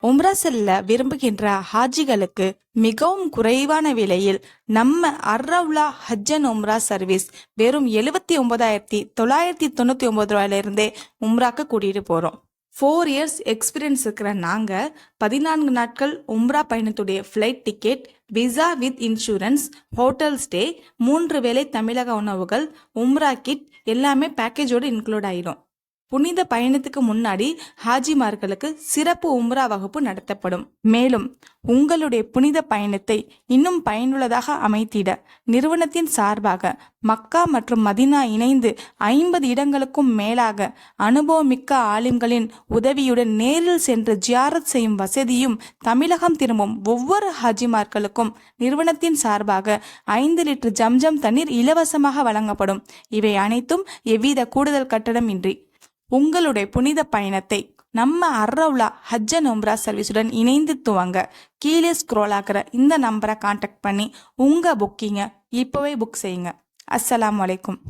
உம்ரா செல்ல விரும்புகின்ற ஹாஜிகளுக்கு மிகவும் குறைவான விலையில் நம்ம அர்ரவுலா ஹஜ் அண்ட் உம்ரா சர்வீஸ் வெறும் 79,999 ரூபாயிலிருந்தே உம்ராக்கு கூட்டிட்டு போறோம். 4 இயர்ஸ் எக்ஸ்பீரியன்ஸ் இருக்கிற நாங்க 14 நாட்கள் உம்ரா பயணத்துடைய flight ticket, visa with insurance, hotel stay, 3 வேளை தமிழக உணவுகள், உம்ரா கிட் எல்லாமே பேக்கேஜோடு இன்க்ளூட் ஆயிடும். புனித பயணத்துக்கு முன்னாடி ஹாஜிமார்களுக்கு சிறப்பு உம்ரா வகுப்பு நடத்தப்படும். மேலும் உங்களுடைய புனித பயணத்தை இன்னும் பயனுள்ளதாக அமைத்திட நிறுவனத்தின் சார்பாக மக்கா மற்றும் மதினா இணைந்து 50 இடங்களுக்கும் மேலாக அனுபவமிக்க ஆலிம்களின் உதவியுடன் நேரில் சென்று ஜியாரத் செய்யும் வசதியும் தமிழகம் திரும்பும் ஒவ்வொரு ஹாஜிமார்களுக்கும் நிறுவனத்தின் சார்பாக 5 லிட்டர் ஜம்ஜம் தண்ணீர் இலவசமாக வழங்கப்படும். இவை அனைத்தும் எவ்வித கூடுதல் கட்டணம் இன்றி உங்களுடைய புனித பயணத்தை நம்ம அர்ரவுலா ஹஜ் அண்ட் உம்ரா சர்வீஸுடன் இணைந்து துவங்க கீழே ஸ்க்ரோல் ஆகிற இந்த நம்பரை கான்டாக்ட் பண்ணி உங்க புக்கிங்கை இப்போவே புக் செய்யுங்க. அஸ்ஸலாமு அலைக்கும்.